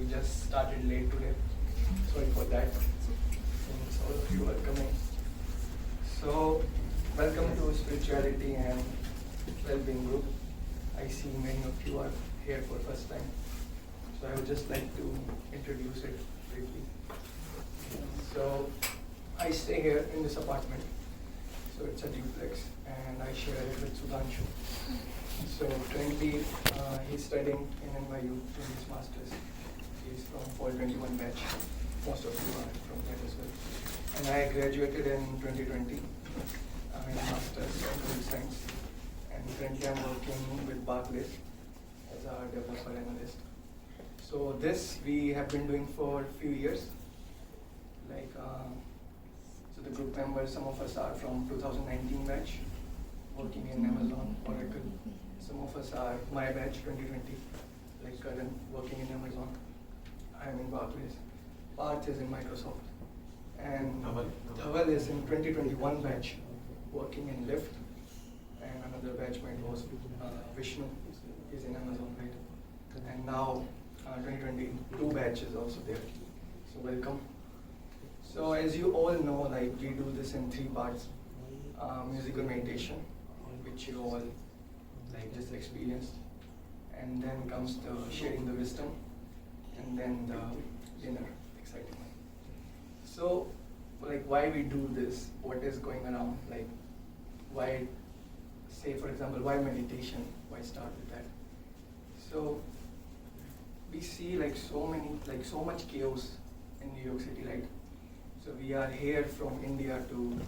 just started late today. Sorry for that. Since all of you are coming. So, welcome to Spirituality and Wellbeing Group. I see many of you are here for first time. So I would just like to introduce it briefly. So I stay here in this apartment. So it's a duplex and I share it with Sudhanshu. So currently he's studying in NYU doing his masters. He's from Fall 21 batch. Most of you are from that as well. And I graduated in 2020 in masters in computer science. And currently I'm working with Barclays as a developer analyst. So this we have been doing for a few years. So the group members, some of us are from 2019 batch, working in Amazon, Oracle. Some of us are my batch 2020, like Karan, working in Amazon. I'm in Barclays. Parth is in Microsoft. And Dhaval is in 2021 batch, working in Lyft. And another batchmate was Vishnu, is in Amazon, right? And now 2022 batch is also there. So welcome. So as you all know, like we do this in 3 parts. Musical meditation, which you all like just experienced. And then comes the sharing the wisdom. And then the dinner, exciting one. So like why we do this, what is going around, like why, say for example, why meditation, why start with that? So we see like so much chaos in New York City, right? So we are here from India to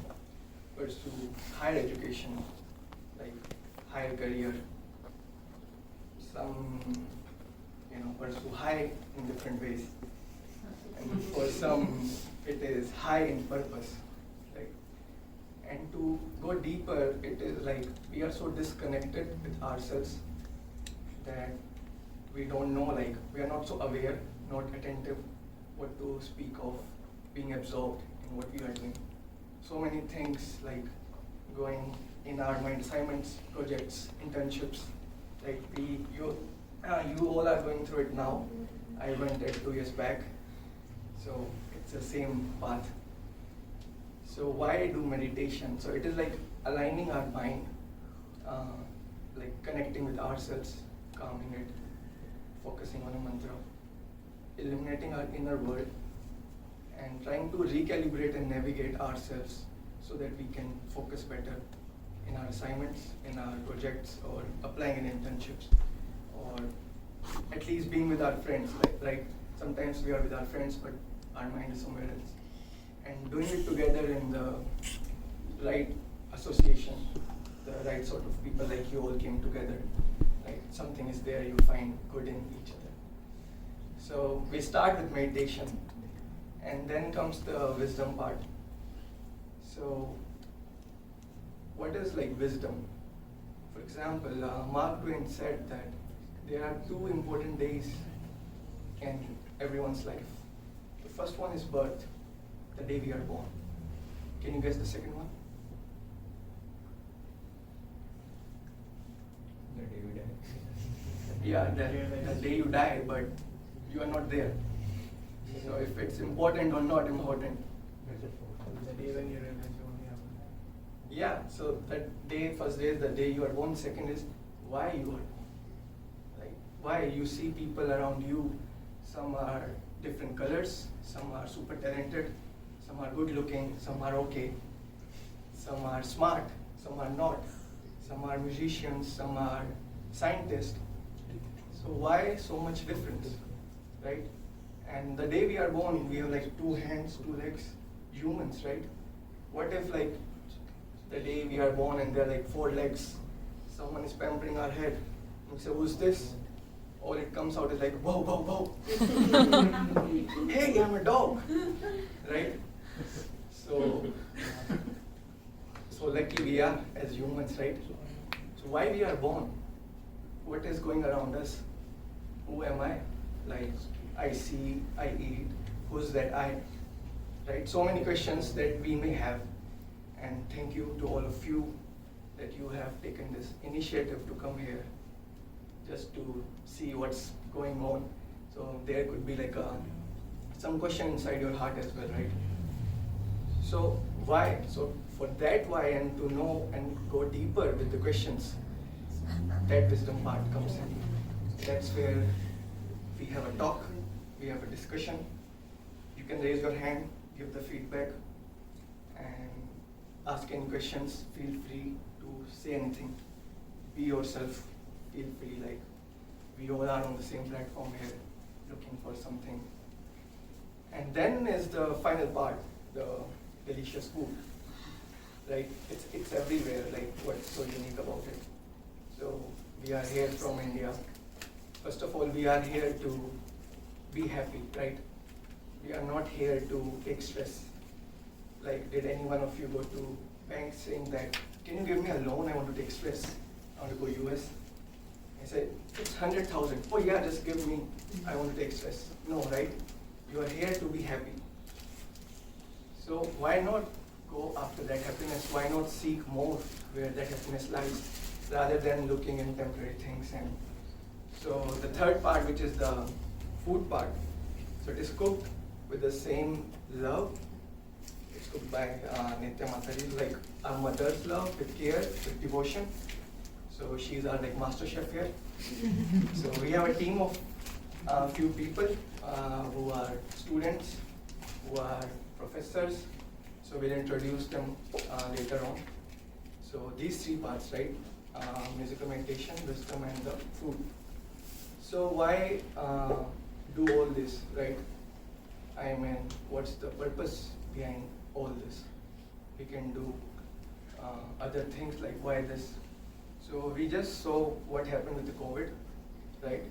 pursue higher education, like higher career. Some, pursue high in different ways. And for some, it is high in purpose, right? And to go deeper, it is like we are so disconnected with ourselves that we don't know, like we are not so aware, not attentive what to speak of, being absorbed in what we are doing. So many things like going in our mind, assignments, projects, internships, like you all are going through it now. I went it 2 years back, so it's the same path. So why do meditation? So it is like aligning our mind, like connecting with ourselves, calming it, focusing on a mantra, eliminating our inner world, and trying to recalibrate and navigate ourselves so that we can focus better in our assignments, in our projects, or applying in internships, or at least being with our friends. Like sometimes we are with our friends, but our mind is somewhere else. And doing it together in the right association, the right sort of people, like you all came together. Like something is there, you find good in each other. So we start with meditation, and then comes the wisdom part. So what is like wisdom? For example, Mark Twain said that there are 2 important days in everyone's life. The first one is birth, the day we are born. Can you guess the second one? The day we die. Yeah, the day you die, but you are not there. So if it's important or not important. The day when you realize you only have one. Yeah, so that day, first day is the day you are born, second is why you are. Like why you see people around you, some are different colors, some are super talented, some are good looking, some are okay, some are smart, some are not, some are musicians, some are scientists. So why so much difference, right? And the day we are born, we have like 2 hands, 2 legs, humans, right? What if like the day we are born and there are like 4 legs, someone is pampering our head, we say, who's this? All it comes out is like, whoa, whoa, whoa. Hey, I'm a dog, right? So lucky we are as humans, right? So why we are born? What is going around us? Who am I? Like, I see, I eat, who's that I? Right? So many questions that we may have. And thank you to all of you that you have taken this initiative to come here just to see what's going on, So there could be like some question inside your heart as well, right? So why? So for that why and to know and go deeper with the questions, that wisdom part comes in. That's where we have a talk, we have a discussion. You can raise your hand, give the feedback, and ask any questions. Feel free to say anything. Be yourself. Feel free, like we all are on the same platform here, looking for something. And then is the final part, the delicious food, right? It's everywhere, like what's so unique about it. So we are here from India. First of all, we are here to be happy, right? We are not here to take stress. Like, did any one of you go to bank saying that, can you give me a loan? I want to take stress. I want to go US. I said, it's 100,000. Oh yeah, just give me. I want to take stress. No, right? You are here to be happy. So why not go after that happiness? Why not seek more where that happiness lies, rather than looking in temporary things? And so the third part, which is the food part, so it is cooked with the same love. It's cooked by Nitya Mataji, like our mother's love, with care, with devotion. So she's our like master chef here. So we have a team of few people who are students, who are professors. So we'll introduce them later on. So these three parts, right? Musical meditation, wisdom, and the food. So why do all this, right? I mean, what's the purpose behind all this? We can do other things, like why this? So we just saw what happened with the COVID, right?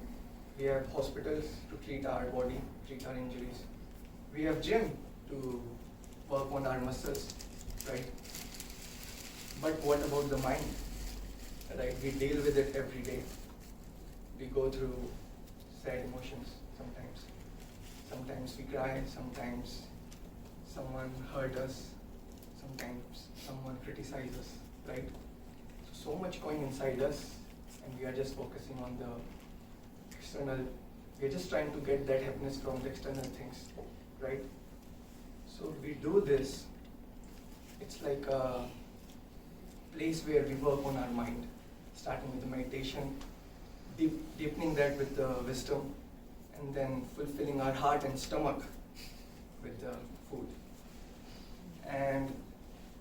We have hospitals to treat our body, treat our injuries. We have gym to work on our muscles, right? But what about the mind, right? We deal with it every day. We go through sad emotions sometimes. Sometimes we cry, sometimes someone hurt us, sometimes someone criticizes us, right? So much going inside us, and we are just focusing on the external. We are just trying to get that happiness from the external things, right? So we do this. It's like a place where we work on our mind, starting with the meditation, deepening that with the wisdom, and then fulfilling our heart and stomach with the food. And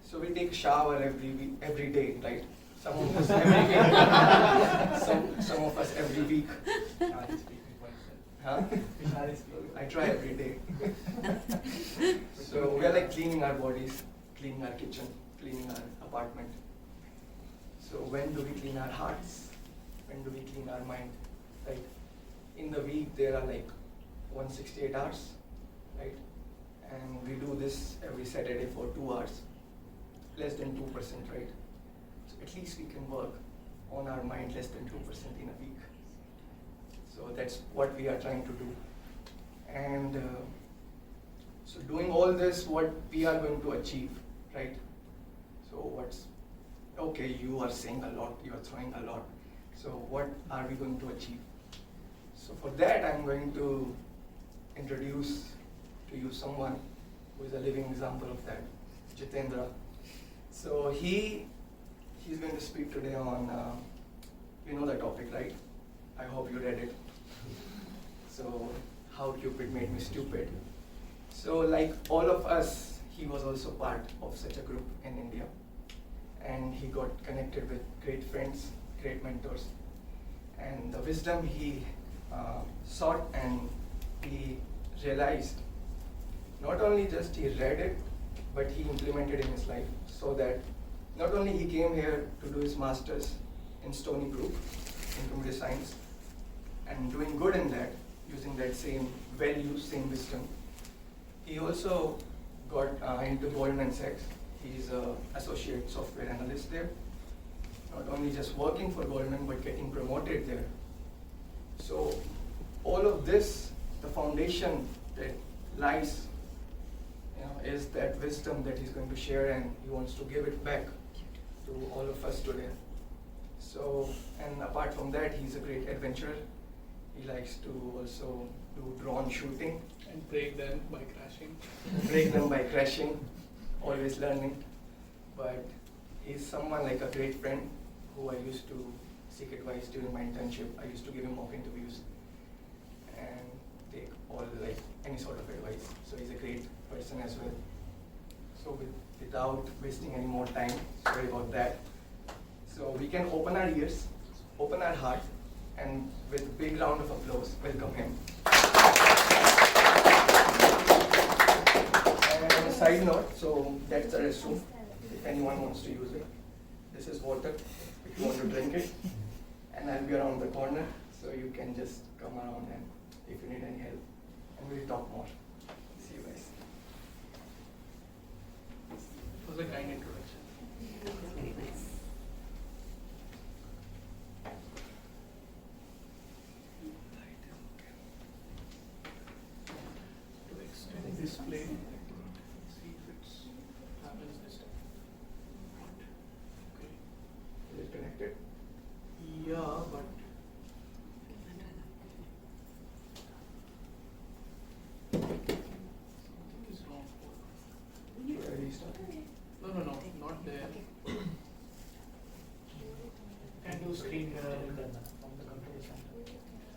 so we take shower every day, right? Some of us every week. some of us every week. Huh? I try every day. So we are like cleaning our bodies, cleaning our kitchen, cleaning our apartment. So when do we clean our hearts? When do we clean our mind? Like in the week there are like 168 hours, right? And we do this every Saturday for 2 hours, less than 2%, right? So at least we can work on our mind less than 2% in a week. So that's what we are trying to do. And so doing all this, what we are going to achieve, right? So okay, you are saying a lot, you are throwing a lot. So what are we going to achieve? So for that, I'm going to introduce to you someone who is a living example of that, Jitendra. So he's going to speak today on, you know the topic, right? I hope you read it. So how Cupid made me stupid. So like all of us, he was also part of such a group in India. And he got connected with great friends, great mentors. And the wisdom he sought and he realized, not only just he read it, but he implemented in his life, so that not only he came here to do his master's in Stony Brook in computer science and doing good in that, using that same values, same wisdom, he also got into Goldman Sachs. He's an associate software analyst there. Not only just working for Goldman, but getting promoted there. So all of this, the foundation that lies, is that wisdom that he's going to share, and he wants to give it back to all of us today. So, and apart from that, he's a great adventurer. He likes to also do drone shooting, And break them by crashing. break them by crashing, always learning. But he's someone like a great friend who I used to seek advice during my internship. I used to give him mock interviews and take all like any sort of advice. So he's a great person as well. So without wasting any more time, sorry about that. So we can open our ears, open our heart, and with a big round of applause, welcome him. And on a side note, so that's the restroom, if anyone wants to use it. This is water, if you want to drink it. And I'll be around the corner, so you can just come around and if you need any help. And we'll talk more. See you guys. It was a kind introduction. To extend display, see if it happens this time. Okay. Is it connected? Yeah, but something is wrong. Should I restart? No, not there. Can do screen mirror from the control center.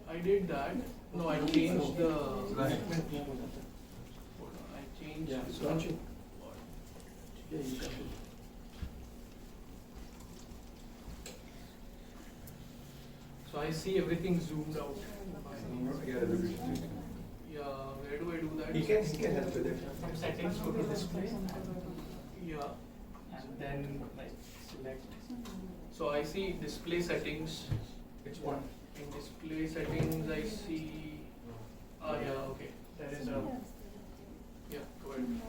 I did that. No, I changed the. Hold on, I changed. Yeah, the- so don't you? Yeah, you can. So I see everything zoomed out. Yeah, Where do I do that? he can help with it. Settings, go to display. Yeah, and then like select. So I see display settings. Which one? In display settings, I see. Yeah, okay. There is a. Yeah, go ahead.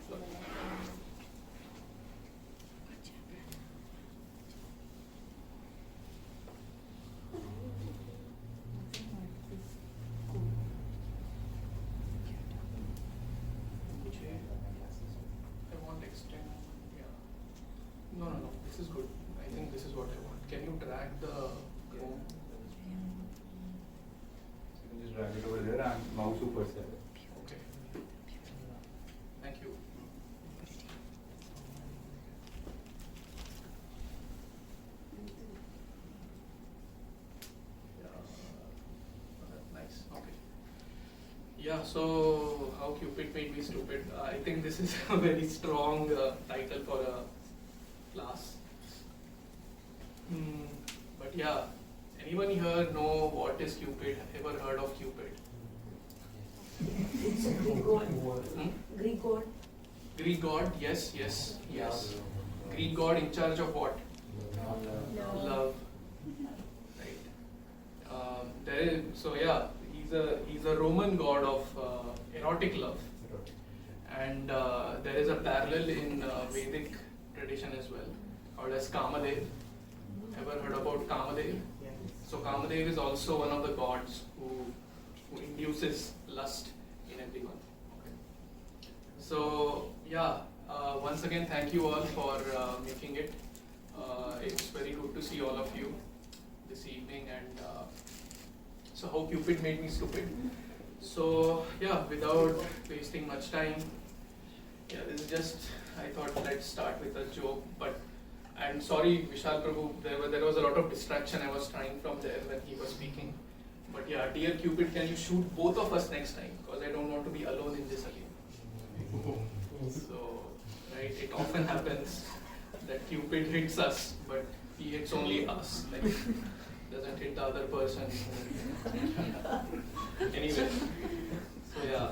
So, I want extend. Yeah. No. This is good. I think this is what I want. Can you drag the Chrome? You can just drag it over there and mouse over there. Okay. Thank you. Nice. Okay. Yeah. So, how Cupid made me stupid? I think this is a very strong title for a class. But yeah, anyone here know what is Cupid? Ever heard of Cupid? It's Greek god. Hmm? Greek god. Greek god, yes. Greek god in charge of what? Love. Right. He's a Roman god of erotic love, and there is a parallel in Vedic tradition as well, called as Kamadev. Ever heard about Kamadev? So Kamadev is also one of the gods who induces lust in everyone. Okay. So yeah, once again, thank you all for making it. It's very good to see all of you this evening, and so how Cupid made me stupid. So yeah, without wasting much time, yeah, this is just, I thought let's start with a joke, but and sorry Vishal Prabhu, there was a lot of distraction I was trying from there when he was speaking. But yeah, dear Cupid, can you shoot both of us next time? Because I don't want to be alone in this again. So, right, it often happens that Cupid hits us, but he hits only us. Like, doesn't hit the other person. Anyway, so yeah,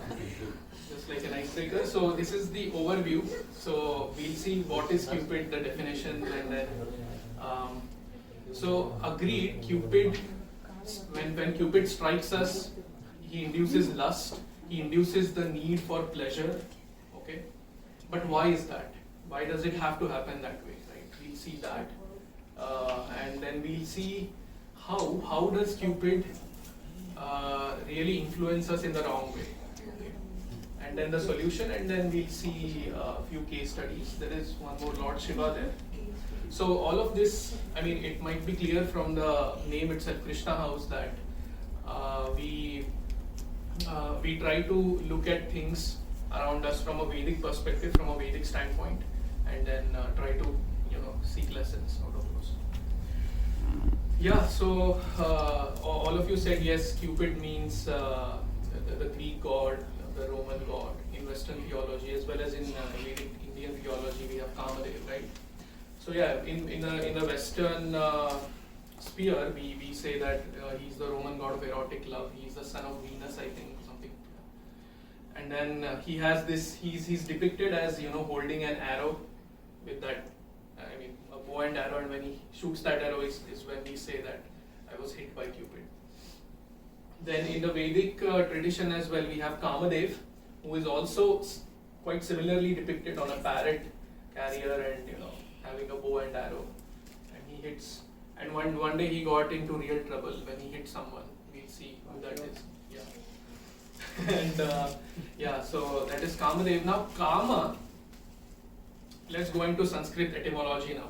just like an icebreaker. So this is the overview. So we'll see what is Cupid, the definitions, and then so agreed. Cupid, when Cupid strikes us, he induces lust. He induces the need for pleasure. Okay, but why is that? Why does it have to happen that way? Right? We'll see that, and then we'll see how does Cupid really influence us in the wrong way. Okay. And then the solution, and then we'll see a few case studies. There is one more Lord Shiva there. So all of this, I mean, it might be clear from the name itself, Krishna House, that we we try to look at things around us from a Vedic perspective, from a Vedic standpoint, and then try to seek lessons out of those. Yeah, so all of you said yes, Cupid means the Greek god, the Roman god in Western theology, as well as in Vedic Indian theology we have Kamadev, right? So yeah, in the Western sphere, we say that he's the Roman god of erotic love. He's the son of Venus, I think, something. And then he has this. He's depicted as holding an arrow with that. I mean, a bow and arrow, and when he shoots that arrow is when we say that I was hit by Cupid. Then in the Vedic tradition as well, we have Kamadev, who is also quite similarly depicted on a parrot carrier and having a bow and arrow, and he hits. And one day he got into real trouble when he hit someone. We'll see who that is. Yeah. And so that is Kamadev. Now Kama. Let's go into Sanskrit etymology now.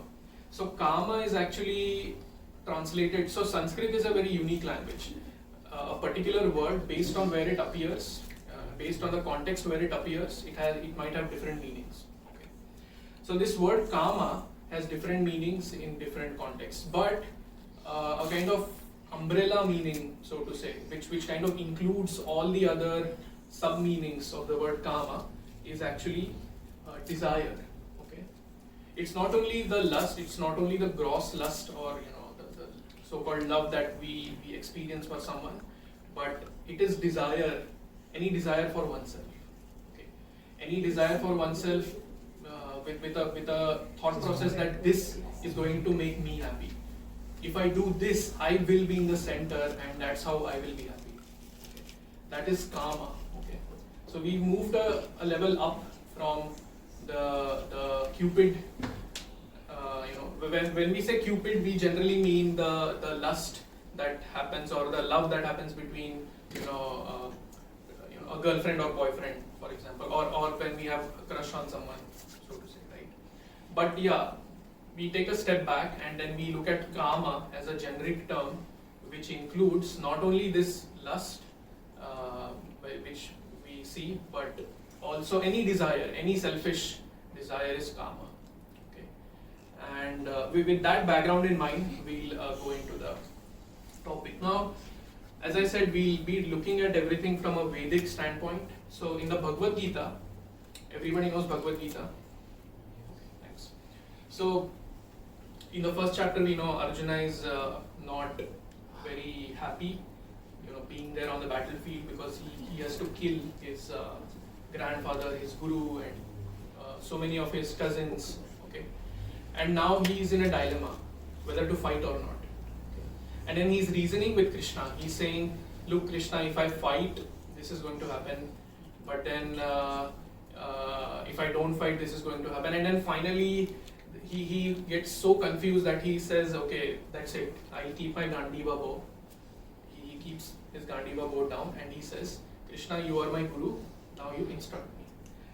So Kama is actually translated. So Sanskrit is a very unique language. A particular word, based on where it appears, based on the context where it appears, it might have different meanings. Okay. So this word Kama has different meanings in different contexts, but a kind of umbrella meaning, so to say, which kind of includes all the other sub meanings of the word Kama, is actually desire. Okay, it's not only the lust, it's not only the gross lust or the so-called love that we experience for someone, but it is desire, any desire for oneself. Okay, any desire for oneself. With a thought process that this is going to make me happy. If I do this, I will be in the center, and that's how I will be happy. Okay. That is Kama. Okay. So we moved a level up from the Cupid. When we say Cupid, we generally mean the lust that happens or the love that happens between a girlfriend or boyfriend, for example, or when we have a crush on someone. But yeah, we take a step back and then we look at Kama as a generic term which includes not only this lust which we see, but also any desire, any selfish desire is Kama. Okay. And with that background in mind, we'll go into the topic. Now, as I said, we'll be looking at everything from a Vedic standpoint. So in the Bhagavad Gita, everybody knows Bhagavad Gita. So, in the first chapter, we know Arjuna is not very happy, being there on the battlefield because he has to kill his grandfather, his guru, and so many of his cousins. Okay, and now he is in a dilemma whether to fight or not. Okay. And then he's reasoning with Krishna. He's saying, "Look, Krishna, if I fight, this is going to happen. But then, if I don't fight, this is going to happen." And then finally, he gets so confused that he says, okay, that's it, I'll keep my Gandiva bow. He keeps his Gandiva bow down and he says, Krishna, you are my guru, now you instruct me.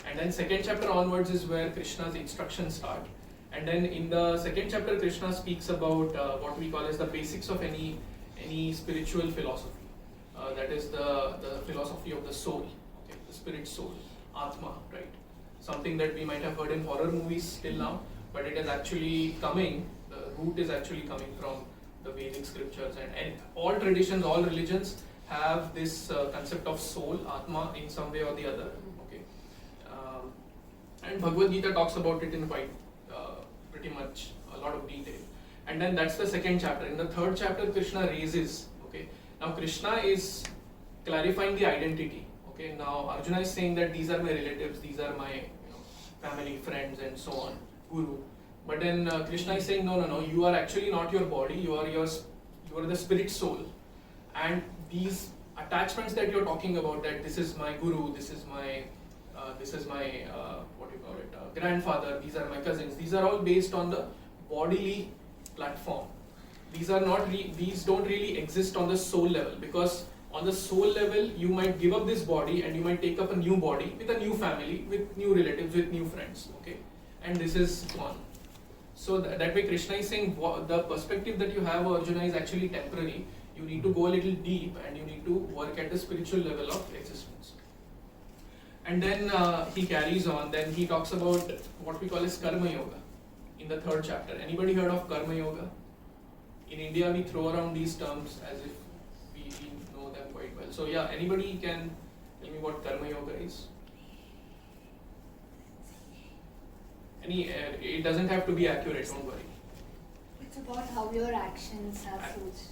And then second chapter onwards is where Krishna's instructions start. And then in the second chapter, Krishna speaks about what we call as the basics of any spiritual philosophy. That is the philosophy of the soul, okay, the spirit soul, Atma, right? Something that we might have heard in horror movies till now. But it is actually coming, the root is actually coming from the Vedic scriptures, and all traditions, all religions have this concept of soul, Atma, in some way or the other. Okay, and Bhagavad Gita talks about it in quite pretty much a lot of detail. And then that's the second chapter. In the third chapter, Krishna raises. Okay, now Krishna is clarifying the identity. Okay, now Arjuna is saying that these are my relatives, these are my family, friends, and so on. Guru, but then Krishna is saying no, you are actually not your body, you are the spirit soul, and these attachments that you're talking about, that this is my guru, this is my grandfather, these are my cousins, these are all based on the bodily platform. These don't really exist on the soul level, because on the soul level you might give up this body and you might take up a new body with a new family, with new relatives, with new friends. Okay. And this is gone. So that way Krishna is saying the perspective that you have, Arjuna, is actually temporary. You need to go a little deep and you need to work at the spiritual level of existence. And then he carries on, then he talks about what we call as Karma Yoga in the 3rd chapter. Anybody heard of Karma Yoga? In India we throw around these terms as if we know them quite well. So yeah, anybody can tell me what Karma Yoga is? It doesn't have to be accurate, don't worry. It's about how your actions have fruits.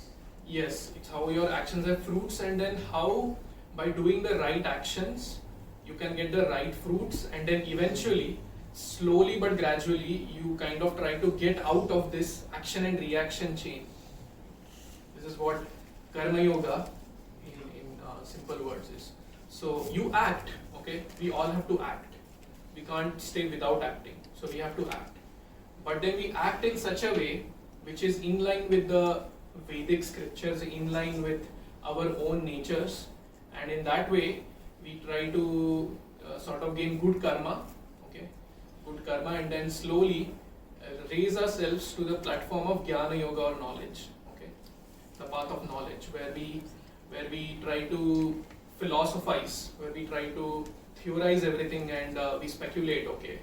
Yes, it's how your actions have fruits, and then how by doing the right actions you can get the right fruits, and then eventually, slowly but gradually, you kind of try to get out of this action and reaction chain. This is what Karma Yoga in simple words is. So you act, okay? We all have to act. We can't stay without acting. So we have to act. But then we act in such a way which is in line with the Vedic scriptures, in line with our own natures, and in that way we try to sort of gain good karma, okay? Good karma, and then slowly raise ourselves to the platform of Jnana Yoga or knowledge, okay? The path of knowledge, where we try to philosophize, where we try to theorize everything and we speculate, okay?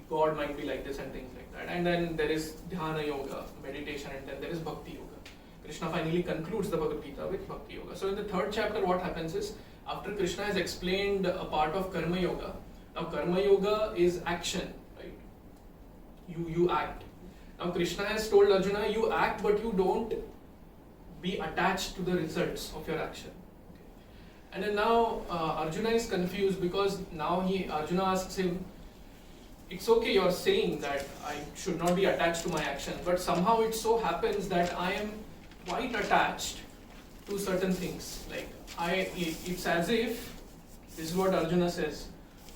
God might be like this and things like that. And then there is Dhyana Yoga, meditation, and then there is Bhakti Yoga. Krishna finally concludes the Bhagavad Gita with Bhakti Yoga. So in the 3rd chapter, what happens is, after Krishna has explained a part of Karma Yoga, now Karma Yoga is action, right? You act. Now Krishna has told Arjuna, you act, but you don't be attached to the results of your action. Okay. And then now Arjuna is confused, because now Arjuna asks him, it's okay, you're saying that I should not be attached to my action, but somehow it so happens that I am quite attached to certain things. Like it's as if, this is what Arjuna says,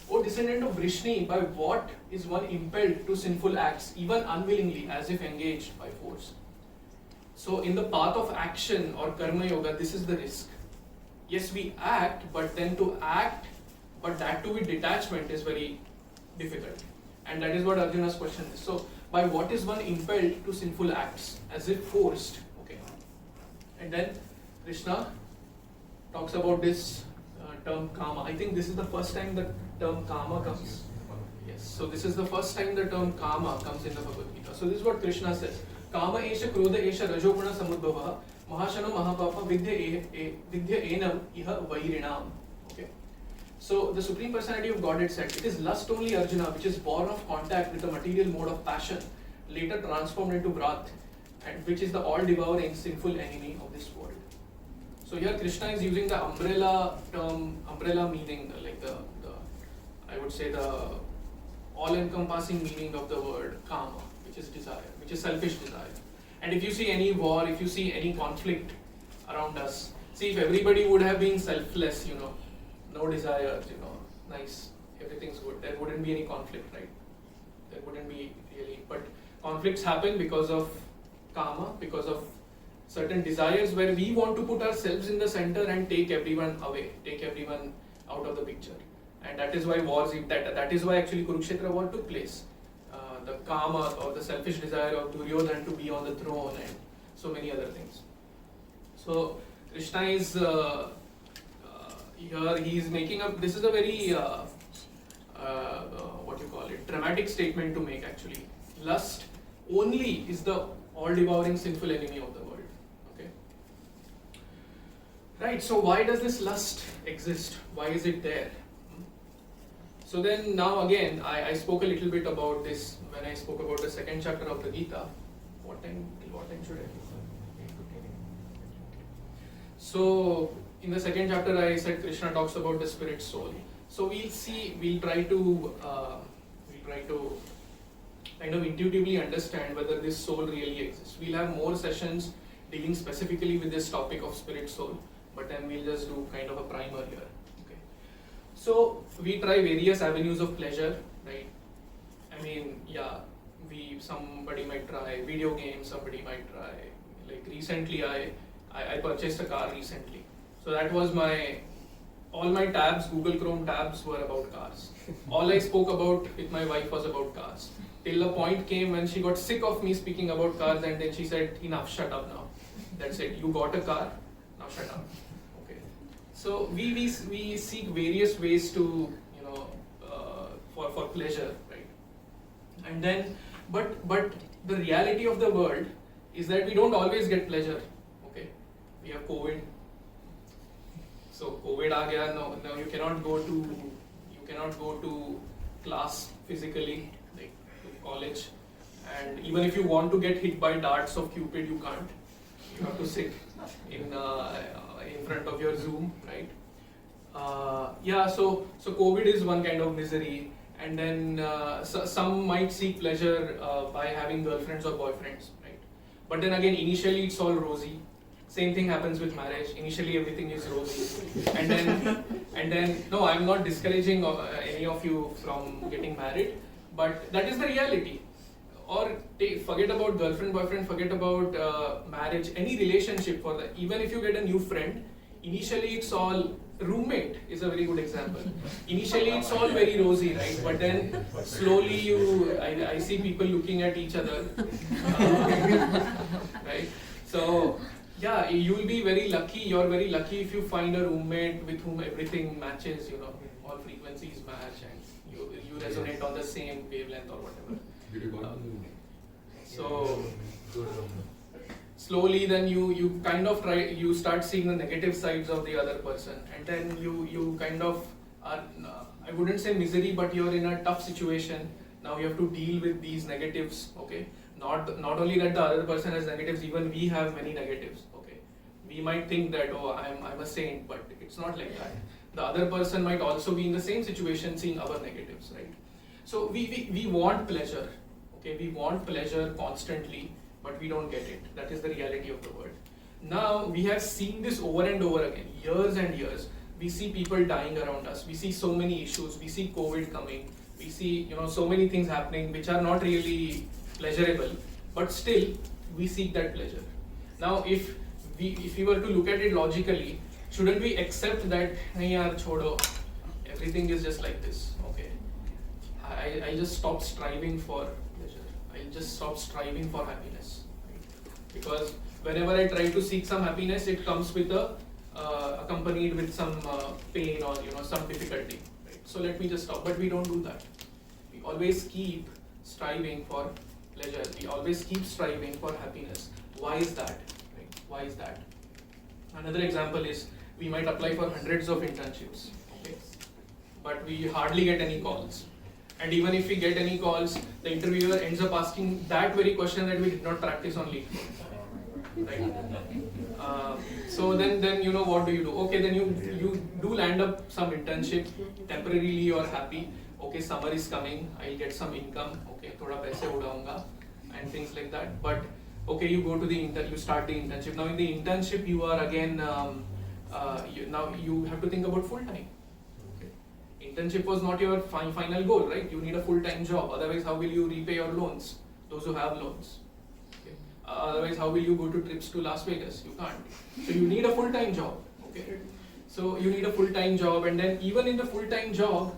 O descendant of Vrishni, by what is one impelled to sinful acts, even unwillingly, as if engaged by force? So in the path of action or Karma Yoga, this is the risk. Yes, we act, but then to act, but that too with detachment is very difficult. And that is what Arjuna's question is. So, by what is one impelled to sinful acts, as if forced? Okay. And then Krishna talks about this term kama. I think this is the first time the term kama comes. Yes. So this is the first time the term kama comes in the Bhagavad Gita. So this is what Krishna says. Kama esha krodha esha rajoguna samudbhava mahashano mahapapa vidya enam iha vairinam. Okay. So the Supreme Personality of Godhead said, it is lust only, Arjuna, which is born of contact with the material mode of passion, later transformed into wrath, and which is the all-devouring sinful enemy of this world. So here Krishna is using the umbrella term, umbrella meaning, like the I would say the all-encompassing meaning of the word kama, which is desire, which is selfish desire. And if you see any war, if you see any conflict around us, see, if everybody would have been selfless, no desires, nice, everything's good, there wouldn't be any conflict, right? There wouldn't be really, but conflicts happen because of karma, because of certain desires where we want to put ourselves in the center and take everyone away, take everyone out of the picture. And that is why wars, that is why actually Kurukshetra war took place. The karma or the selfish desire of Duryodhan to be on the throne and so many other things. So Krishna is here, he is making up, this is a very, dramatic statement to make actually. Lust only is the all-devouring sinful enemy of the world. Okay. Right, so why does this lust exist? Why is it there? So then now again, I spoke a little bit about this when I spoke about the 2nd chapter of the Gita. What time should I do? So in the 2nd chapter I said Krishna talks about the spirit soul. So we'll try to kind of intuitively understand whether this soul really exists. We'll have more sessions dealing specifically with this topic of spirit soul, but then we'll just do kind of a primer here. Okay. So we try various avenues of pleasure, right? I mean, yeah, somebody might try video games, somebody might try, like recently I purchased a car recently. So that was all my tabs, Google Chrome tabs were about cars. All I spoke about with my wife was about cars. Till the point came when she got sick of me speaking about cars, and then she said, enough, shut up now. That's it. You got a car, now shut up. Okay. So we seek various ways to, for pleasure, right? And then, but the reality of the world is that we don't always get pleasure. Okay. We have COVID. So COVID aa gaya, now you cannot go to class physically, like to college, and even if you want to get hit by darts of Cupid, you can't. You have to sit in front of your Zoom, right? So COVID is one kind of misery, and then some might seek pleasure by having girlfriends or boyfriends, right? But then again, initially it's all rosy. Same thing happens with marriage. Initially everything is rosy, and then no, I'm not discouraging any of you from getting married, but that is the reality. Or forget about girlfriend, boyfriend, forget about marriage, any relationship even if you get a new friend, initially it's all, roommate is a very good example. Initially it's all very rosy, right? But then slowly I see people looking at each other, right? So yeah, you're very lucky if you find a roommate with whom everything matches, all frequencies match and you resonate on the same wavelength or whatever. So slowly then you kind of you start seeing the negative sides of the other person, and then you kind of are, I wouldn't say misery, but you're in a tough situation. Now you have to deal with these negatives, okay? Not only that the other person has negatives, even we have many negatives, okay? We might think that, oh, I'm a saint, but it's not like that. The other person might also be in the same situation, seeing our negatives, right? So we want pleasure. Okay, we want pleasure constantly, but we don't get it. That is the reality of the world. Now, we have seen this over and over again, years and years. We see people dying around us. We see so many issues. We see COVID coming. We see, so many things happening which are not really pleasurable, but still, we seek that pleasure. Now, if we were to look at it logically, shouldn't we accept that, nahi yaar, chodo, everything is just like this, okay? I just stop striving for pleasure. I just stop striving for happiness. Right? Because whenever I try to seek some happiness, it comes with accompanied with some pain or some difficulty. Right? So let me just stop. But we don't do that. We always keep striving for pleasure. We always keep striving for happiness. Why is that? Right? Why is that? Another example is we might apply for hundreds of internships, okay? But we hardly get any calls. And even if we get any calls, the interviewer ends up asking that very question that we did not practice on LinkedIn. Right? So then what do? Okay, then you do land up some internship, temporarily you're happy. Okay, summer is coming, I'll get some income. Okay, thoda paise udaunga and things like that. But okay, you go to you start the internship. Now in the internship, you are again now you have to think about full time. Internship was not your final goal, right? You need a full-time job. Otherwise, how will you repay your loans? Those who have loans. Okay. Otherwise, how will you go to trips to Las Vegas? You can't. So you need a full-time job. Okay. So you need a full-time job, and then even in the full-time job,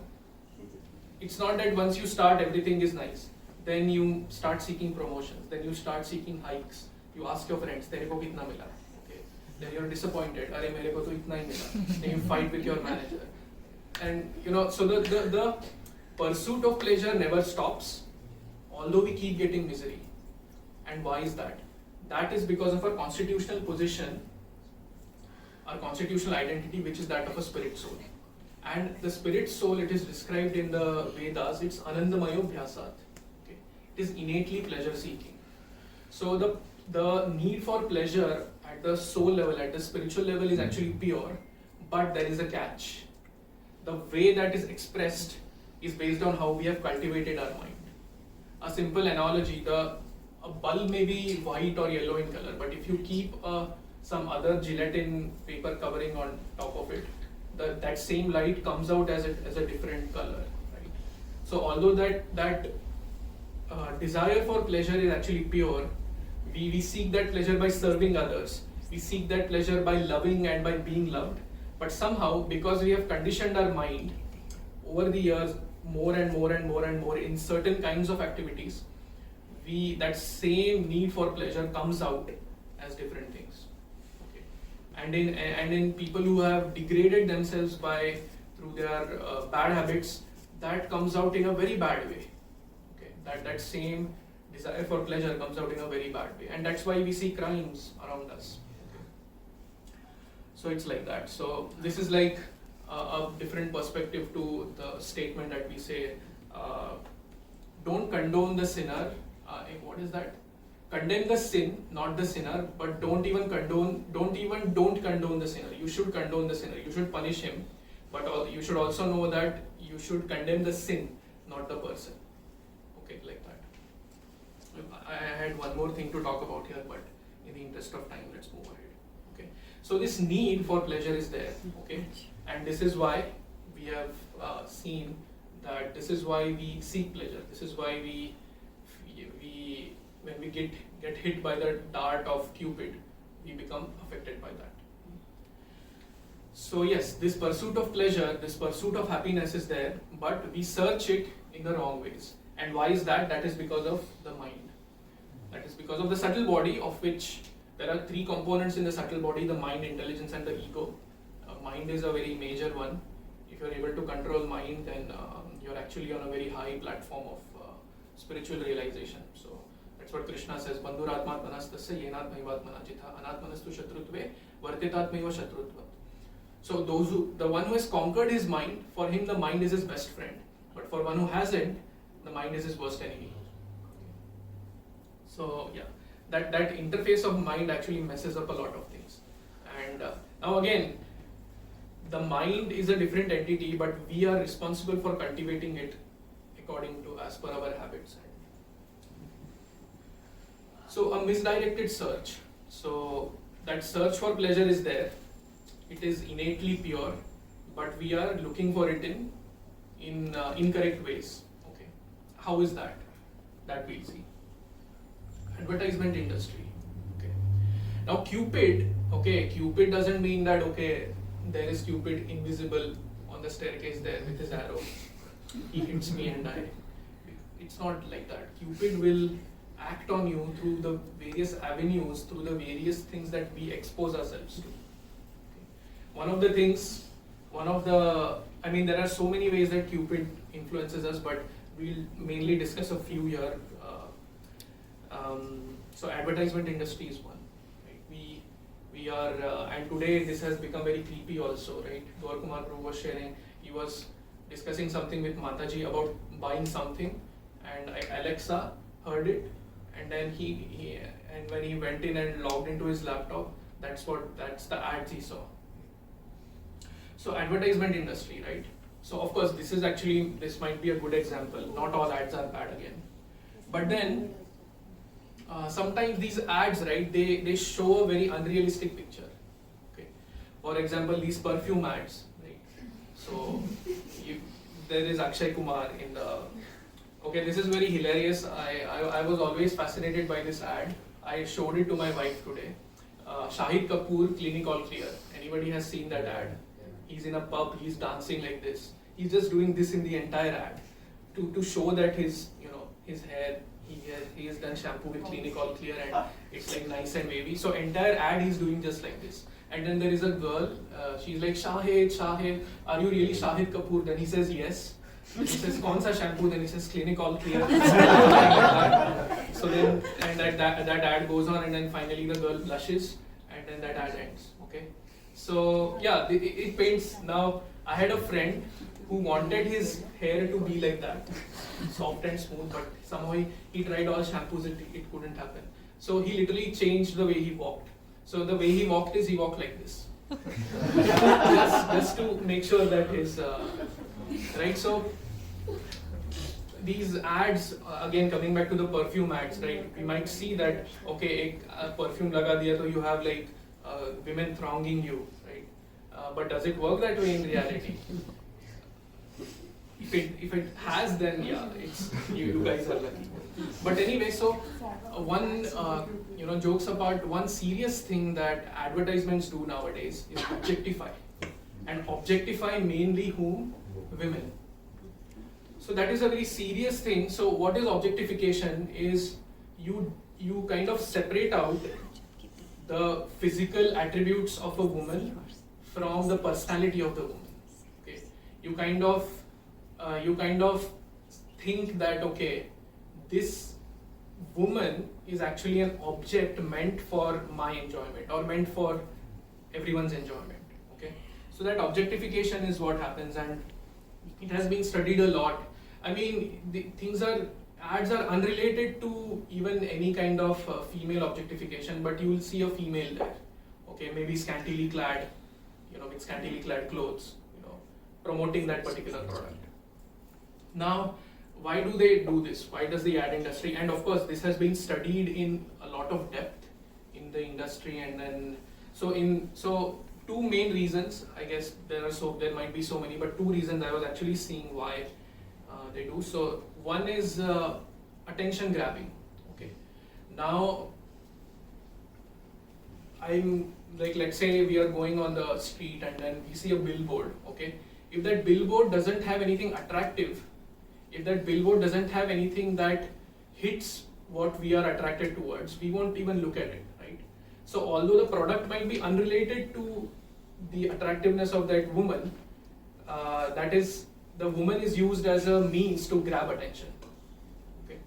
it's not that once you start everything is nice. Then you start seeking promotions. Then you start seeking hikes. You ask your friends, "Tere ko kitna mila?" Okay. Then you're disappointed. "Arey mere ko to itna hi mila." Then you fight with your manager. And so the pursuit of pleasure never stops, although we keep getting misery. And why is that? That is because of our constitutional position, our constitutional identity, which is that of a spirit soul. And the spirit soul, it is described in the Vedas, it's anandamayo bhyasat. Okay? It is innately pleasure seeking. So the need for pleasure at the soul level, at the spiritual level is actually pure, but there is a catch. The way that is expressed is based on how we have cultivated our mind. A simple analogy, a bulb may be white or yellow in color, but if you keep some other gelatin paper covering on top of it, that same light comes out as a different color. Right? So although that desire for pleasure is actually pure, we seek that pleasure by serving others. We seek that pleasure by loving and by being loved. But somehow, because we have conditioned our mind over the years more and more in certain kinds of activities, that same need for pleasure comes out as different things. and in people who have degraded themselves through their bad habits, that comes out in a very bad way. Okay, that same desire for pleasure comes out in a very bad way, and that's why we see crimes around us. Okay. So it's like that. So this is like a different perspective to the statement that we say, don't condone the sinner. What is that? Condemn the sin, not the sinner, but don't condone the sinner. You should condone the sinner. You should punish him, but you should also know that you should condemn the sin, not the person. Okay, like that. I had one more thing to talk about here, but in the interest of time, let's move ahead. Okay. So this need for pleasure is there. Okay, and this is why we have seen that this is why we seek pleasure. This is why we when we get hit by the dart of Cupid, we become affected by that. So yes, this pursuit of pleasure, this pursuit of happiness is there, but we search it in the wrong ways. And why is that? That is because of the mind. That is because of the subtle body, of which there are three components in the subtle body: the mind, intelligence, and the ego. Mind is a very major one. If you are able to control mind, then you are actually on a very high platform of spiritual realization. So that's what Krishna says, Bandhuratmatmanastasya yenatmaivatmanajitha anatmanastu shatrutve vartitatmaiva shatrutva. So the one who has conquered his mind, for him the mind is his best friend. But for one who hasn't, the mind is his worst enemy. So yeah, that interface of mind actually messes up a lot of things. And now again, the mind is a different entity, but we are responsible for cultivating it according to as per our habits. So a misdirected search. So that search for pleasure is there. It is innately pure, but we are looking for it in incorrect ways. Okay, how is that? That we'll see. Advertisement industry. Okay. Now Cupid. Okay, Cupid doesn't mean that there is Cupid invisible on the staircase there with his arrow. He hits me and I. It's not like that. Cupid will act on you through the various avenues, through the various things that we expose ourselves to. There are so many ways that Cupid influences us, but we'll mainly discuss a few here. So advertisement industry is one. Right? We are, and today this has become very creepy also, right? Gaur Kumar Prabhu was sharing, he was discussing something with Mataji about buying something, and Alexa heard it, and then and when he went in and logged into his laptop, that's the ads he saw. So advertisement industry, right? So of course this might be a good example. Not all ads are bad again, but then sometimes these ads, right? They show a very unrealistic picture. Okay, for example, these perfume ads, right? So there is Akshay Kumar in the. Okay, this is very hilarious. I was always fascinated by this ad. I showed it to my wife today. Shahid Kapoor, Clinic All Clear. Anybody has seen that ad? He's in a pub. He's dancing like this. He's just doing this in the entire ad to show that his hair. He has done shampoo with Clinic All Clear and it's like nice and wavy. So entire ad he's doing just like this. And then there is a girl. She's like, Shahid, are you really Shahid Kapoor? Then he says yes. Then he says, "Kaun sa shampoo?" Then he says, "Clinic All Clear." So then, and that ad goes on, and then finally the girl blushes, and then that ad ends. Okay. So yeah, it paints. Now I had a friend who wanted his hair to be like that, soft and smooth, but somehow he tried all shampoos, it couldn't happen. So he literally changed the way he walked. So the way he walked is he walked like this, just to make sure that his right. So these ads, again coming back to the perfume ads, right? We might see that ek perfume laga diya, so you have like women thronging you, right? But does it work that way in reality? If it has, then yeah, it's you guys are lucky. But anyway, so one jokes apart, one serious thing that advertisements do nowadays is objectify, and objectify mainly whom? Women. So that is a very serious thing. So what is objectification? Is you kind of separate out the physical attributes of a woman from the personality of the woman. Okay, you kind of think that okay, this woman is actually an object meant for my enjoyment or meant for everyone's enjoyment. Okay, so that objectification is what happens, and it has been studied a lot. I mean, ads are unrelated to even any kind of female objectification, but you will see a female there. Okay, maybe scantily clad, with scantily clad clothes, promoting that particular product. Now, why do they do this? Why does the ad industry? And of course, this has been studied in a lot of depth in the industry, and then so two main reasons. I guess there might be so many, but two reasons I was actually seeing why they do. So one is attention grabbing. Okay, now I'm like, let's say we are going on the street and then we see a billboard. Okay, if that billboard doesn't have anything attractive, if that billboard doesn't have anything that hits what we are attracted towards, we won't even look at it, right? So although the product might be unrelated to the attractiveness of that woman, that is, the woman is used as a means to grab attention. Okay,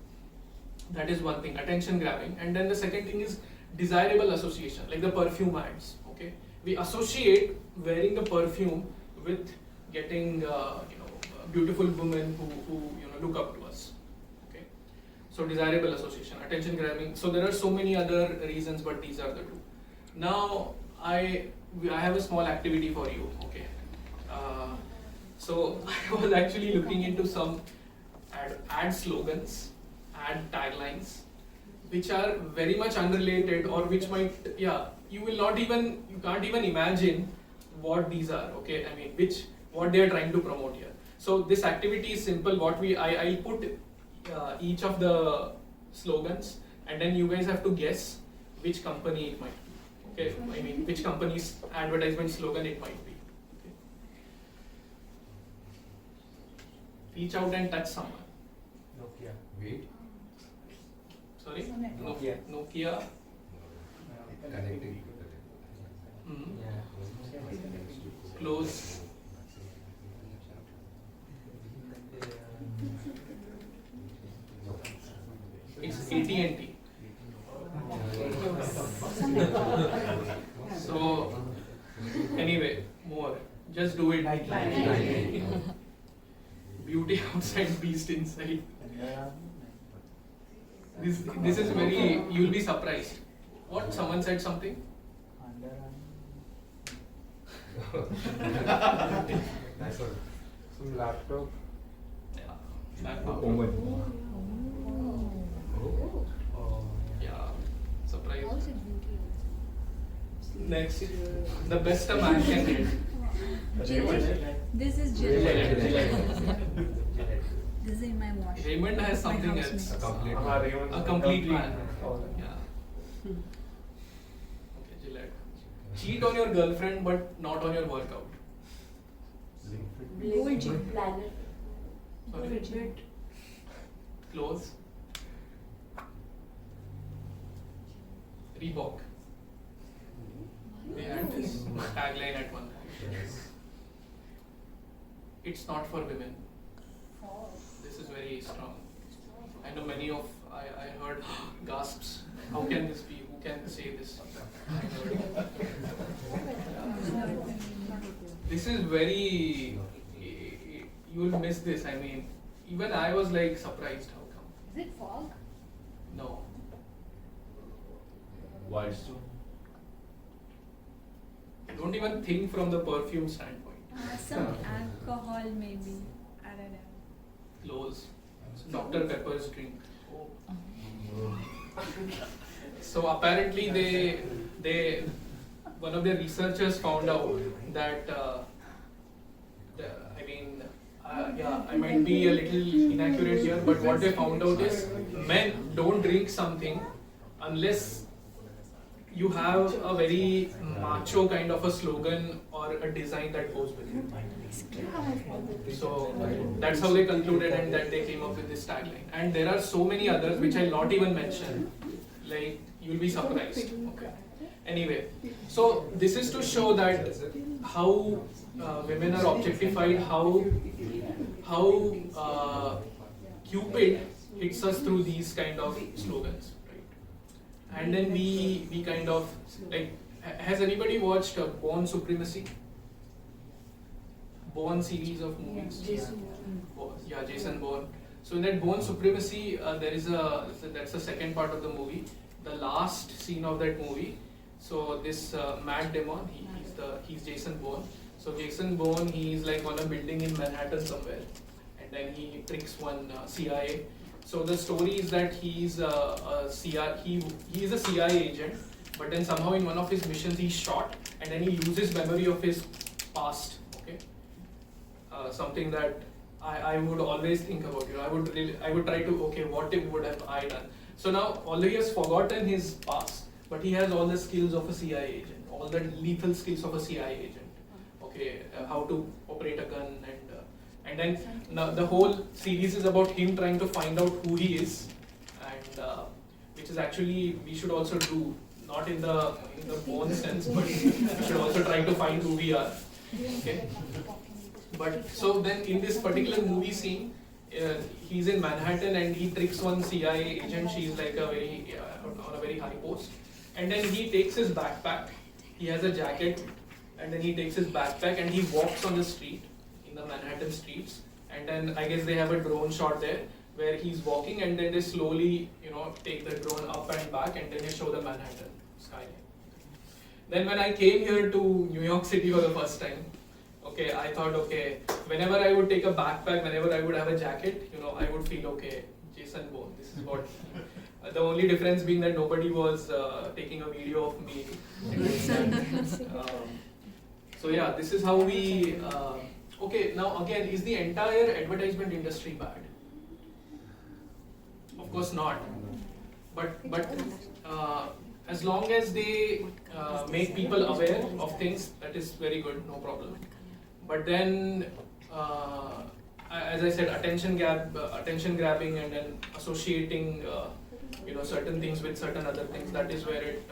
that is one thing, attention grabbing. And then the second thing is desirable association, like the perfume ads. Okay, we associate wearing the perfume with getting beautiful women who look up to us. Okay, so desirable association, attention grabbing. So there are so many other reasons, but these are the two. Now I have a small activity for you. Okay, so I was actually looking into some ad slogans, ad taglines, which are very much unrelated, or which might, you can't even imagine what these are. Okay, I mean, what they are trying to promote here. So this activity is simple. I'll put each of the slogans, and then you guys have to guess which company it might be. Okay, I mean, which company's advertisement slogan it might be. Okay. Reach out and touch someone. Nokia. Wait. Sorry? Nokia. Nokia. Connecting. Close. It's AT&T. So anyway, more. Just do it. Beauty outside, beast inside. This is very, you'll be surprised. What? Someone said something? Nice one. Some laptop. Yeah. Laptop. Yeah. Surprise. Next, the best a man can get. This is Gillette. This is in my wash. Raymond has something My else. housemates. A complete man. Yeah. Okay, Gillette. Cheat on your girlfriend, but not on your workout. Gold gym. Planet. Sorry. Clothes. Reebok. They had this tagline at one time. It's not for women. This is very strong. I know many of, I heard gasps. How can this be? Who can say this? This is very, you will miss this. I mean, even I was like surprised. How come? Is it fog? No. Wildstone. Don't even think from the perfume standpoint. Some alcohol maybe. I don't know. Close. Dr. Pepper's drink. So apparently they one of their researchers found out that I might be a little inaccurate here, but what they found out is men don't drink something unless you have a very macho kind of a slogan or a design that goes with it. So that's how they concluded, and that they came up with this tagline. And there are so many others which I'll not even mention. Like, you'll be surprised. Okay. Anyway, so this is to show that how women are objectified, how Cupid hits us through these kind of slogans, right? And then we kind of like, has anybody watched Born Supremacy? Born series of movies. Yeah, Jason Bourne. So in that Born Supremacy, there is that's the second part of the movie. The last scene of that movie. So this Matt Damon, he's Jason Bourne. So Jason Bourne, he's like on a building in Manhattan somewhere, and then he tricks one CIA. So the story is that he's a CIA agent, but then somehow in one of his missions he's shot, and then he loses memory of his past. Okay, something that I would always think about. I would try to, okay, what would have I done? So now although he has forgotten his past, but he has all the skills of a CIA agent, all the lethal skills of a CIA agent. Okay, how to operate a gun, and then now the whole series is about him trying to find out who he is, and which is actually we should also do, not in the Born sense, but we should also try to find who we are. Okay. But so then in this particular movie scene, he's in Manhattan and he tricks one CIA agent. She's like on a very high post, and then he takes his backpack. He has a jacket, and then he takes his backpack and he walks on the street, in the Manhattan streets. And then I guess they have a drone shot there where he's walking, and then they slowly, take the drone up and back, and then they show the Manhattan skyline. Then when I came here to New York City for the first time, okay, I thought, okay, whenever I would take a backpack, whenever I would have a jacket, I would feel, okay, Jason Bourne, this is what. The only difference being that nobody was taking a video of me. So yeah, this is how we. Okay, now again, is the entire advertisement industry bad? Of course not. But as long as they make people aware of things, that is very good, no problem. But then, as I said, attention grabbing, and then associating, certain things with certain other things, that is where it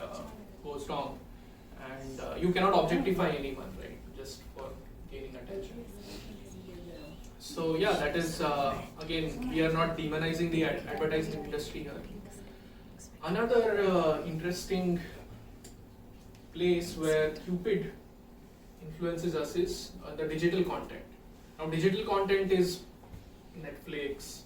goes wrong. And you cannot objectify anyone, right? Just for gaining attention. So yeah, that is again, we are not demonizing the advertising industry here. Another interesting place where Cupid influences us is the digital content. Now, digital content is Netflix,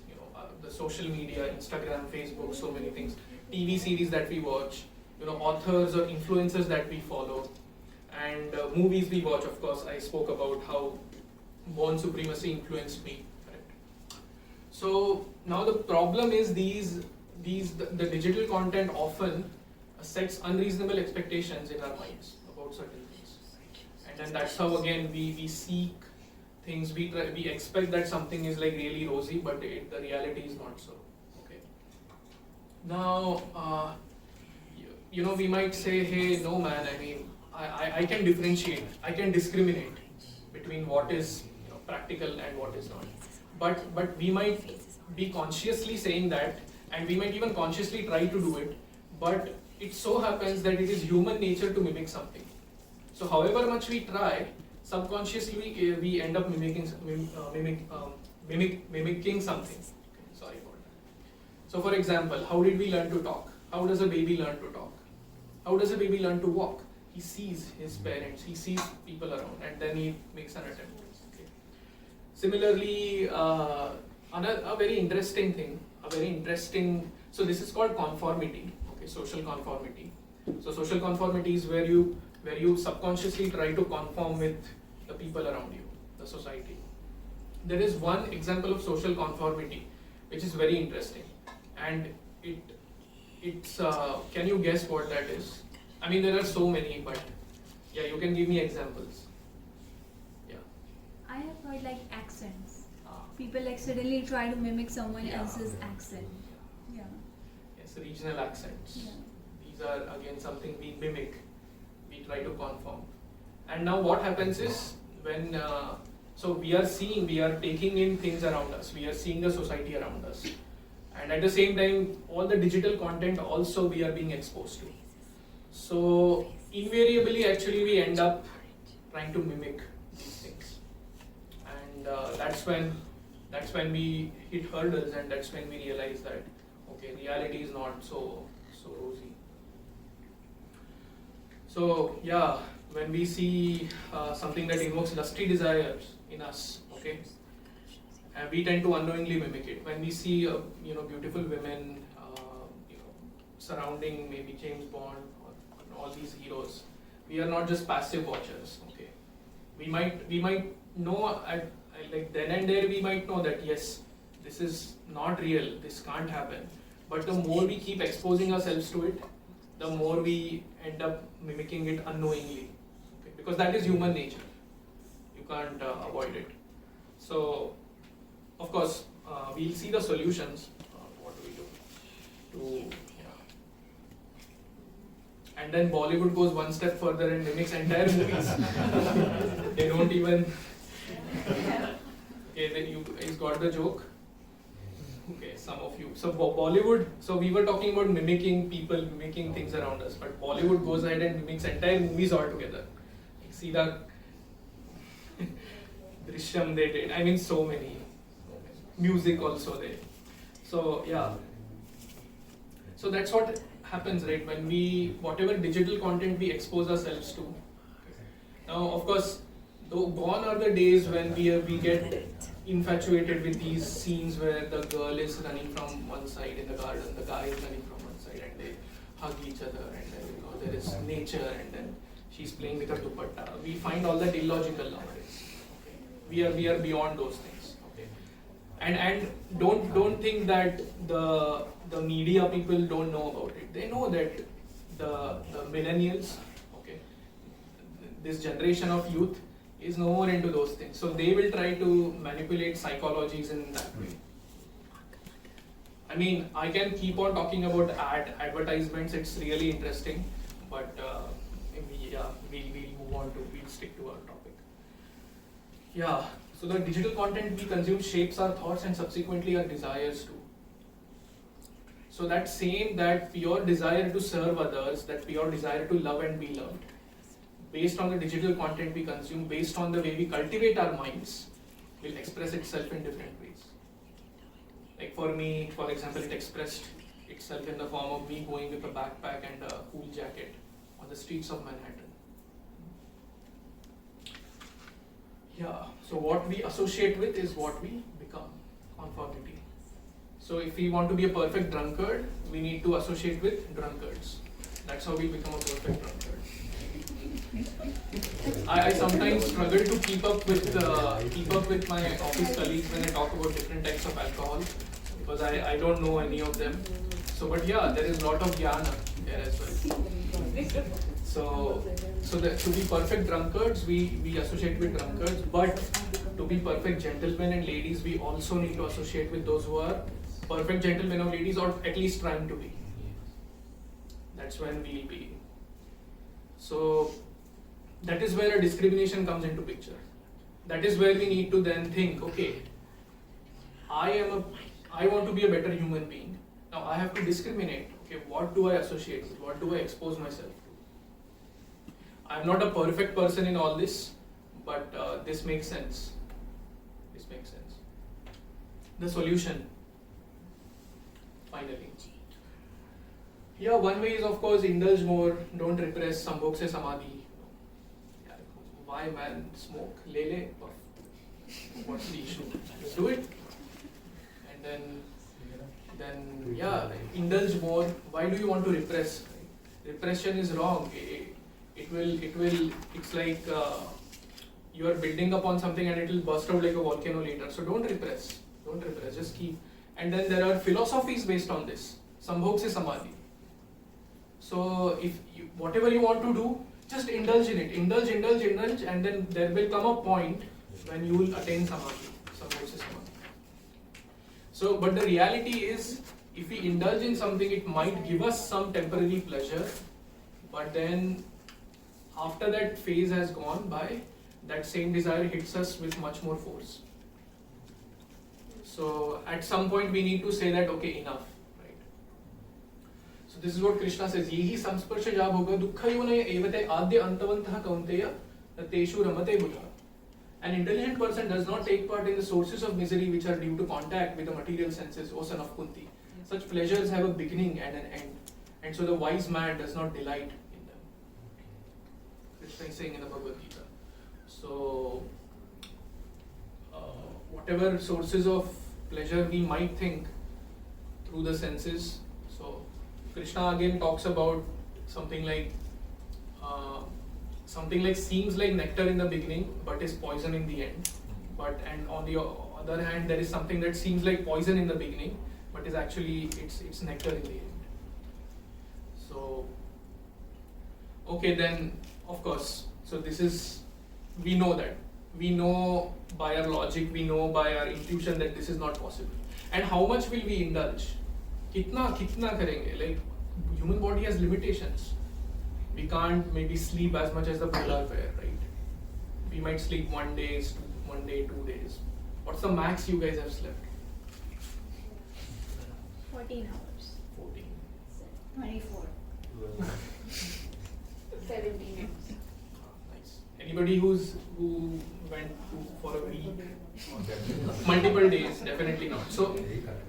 the social media, Instagram, Facebook, so many things. TV series that we watch, authors or influencers that we follow, and movies we watch. Of course, I spoke about how Born Supremacy influenced me. Correct. So now the problem is the digital content often sets unreasonable expectations in our minds about certain things, and then that's how again we seek things. We expect that something is like really rosy, but the reality is not so. Okay. Now, we might say, hey, no man. I mean, I can differentiate. I can discriminate between what is practical and what is not. But we might be consciously saying that, and we might even consciously try to do it. But it so happens that it is human nature to mimic something. So however much we try, subconsciously we end up mimicking something. Okay, sorry about that. So for example, how did we learn to talk? How does a baby learn to talk? How does a baby learn to walk? He sees his parents, he sees people around, and then he makes an attempt. Okay. Similarly, a very interesting thing, so this is called conformity. Okay, social conformity. So social conformity is where you subconsciously try to conform with the people around you, the society. There is one example of social conformity which is very interesting, and it's can you guess what that is? I mean, there are so many, but yeah, you can give me examples. Yeah. I have heard like accents. People like suddenly try to mimic someone else's accent. Yeah. Yes, regional accents. Yeah. These are again something we mimic. We try to conform. And now what happens is when so we are taking in things around us. We are seeing the society around us, and at the same time, all the digital content also we are being exposed to. So invariably actually we end up trying to mimic these things, and that's when we hit hurdles, and that's when we realize that okay, reality is not so rosy. So yeah, when we see something that invokes lusty desires in us, okay, we tend to unknowingly mimic it. When we see beautiful women, surrounding maybe James Bond or all these heroes, we are not just passive watchers. Okay, we might know like then and there we might know that yes, this is not real, this can't happen. But the more we keep exposing ourselves to it, the more we end up mimicking it unknowingly. Okay? Because that is human nature. You can't avoid it. So, of course, we'll see the solutions. What do we do? And then Bollywood goes one step further and mimics entire movies. They don't even. Okay, then you got the joke. Okay, some of you. So Bollywood. So we were talking about mimicking people, mimicking things around us, but Bollywood goes ahead and mimics entire movies altogether. You see the Drishyam they did. I mean, so many. Music also they. So yeah. So that's what happens, right? When whatever digital content we expose ourselves to. Now, of course, though gone are the days when we get infatuated with these scenes where the girl is running from one side in the garden, the guy is running from one side, and they hug each other, and then there is nature, and then she's playing with her dupatta. We find all that illogical nowadays. Okay? We are beyond those things. Okay? And don't think that the media people don't know about it. They know that the millennials, okay, this generation of youth is no more into those things. So they will try to manipulate psychologies in that way. I mean, I can keep on talking about advertisements. It's really interesting, but we'll stick to our topic. Yeah. So the digital content we consume shapes our thoughts and subsequently our desires too. So that pure desire to serve others, that pure desire to love and be loved, based on the digital content we consume, based on the way we cultivate our minds, will express itself in different ways. Like for me, for example, it expressed itself in the form of me going with a backpack and a cool jacket on the streets of Manhattan. Yeah, so what we associate with is what we become, conformity. So if we want to be a perfect drunkard, we need to associate with drunkards. That's how we become a perfect drunkard. I sometimes struggle to keep up with my office colleagues when I talk about different types of alcohol, because I don't know any of them. So, but yeah, there is a lot of jnana there as well. So to be perfect drunkards, we associate with drunkards, but to be perfect gentlemen and ladies, we also need to associate with those who are perfect gentlemen or ladies, or at least trying to be. That's when we'll be. So that is where a discrimination comes into picture. That is where we need to then think, okay, I want to be a better human being. Now I have to discriminate. Okay, what do I associate with? What do I expose myself to? I'm not a perfect person in all this, but this makes sense. This makes sense. The solution, finally. Yeah, one way is of course indulge more, don't repress, sambhog se samadhi. Why man smoke? Lele, what's the issue? Just do it. And then yeah, indulge more. Why do you want to repress? Repression is wrong. It's like you are building upon something and it will burst out like a volcano later. So don't repress, just keep. And then there are philosophies based on this. Sambhog se samadhi. So if whatever you want to do, just indulge in it. Indulge, and then there will come a point when you will attain samadhi. Sambhog se samadhi. So, but the reality is, if we indulge in something, it might give us some temporary pleasure, but then after that phase has gone by, that same desire hits us with much more force. So at some point we need to say that, okay, enough, right? So this is what Krishna says, yehi samsparshaja bhoga dukkhayo evate adya antavantah kaunteya teshu ramate buddha. An intelligent person does not take part in the sources of misery which are due to contact with the material senses, O son of Kunti. Such pleasures have a beginning and an end, and so the wise man does not delight in them. Krishna is saying in the Bhagavad Gita. So, whatever sources of pleasure we might think through the senses, so Krishna again talks about something like seems like nectar in the beginning but is poison in the end. And on the other hand, there is something that seems like poison in the beginning but is actually it's nectar in the end. So okay, then of course, so this is, we know that. We know by our logic, we know by our intuition that this is not possible. And how much will we indulge? Kitna karenge? Like, human body has limitations. We can't maybe sleep as much as the polar bear, right? We might sleep 1 day, 2 days. What's the max you guys have slept? 14 hours. 14. 24. 17 years. Nice. Anybody who went for a week? Multiple days, definitely not. So,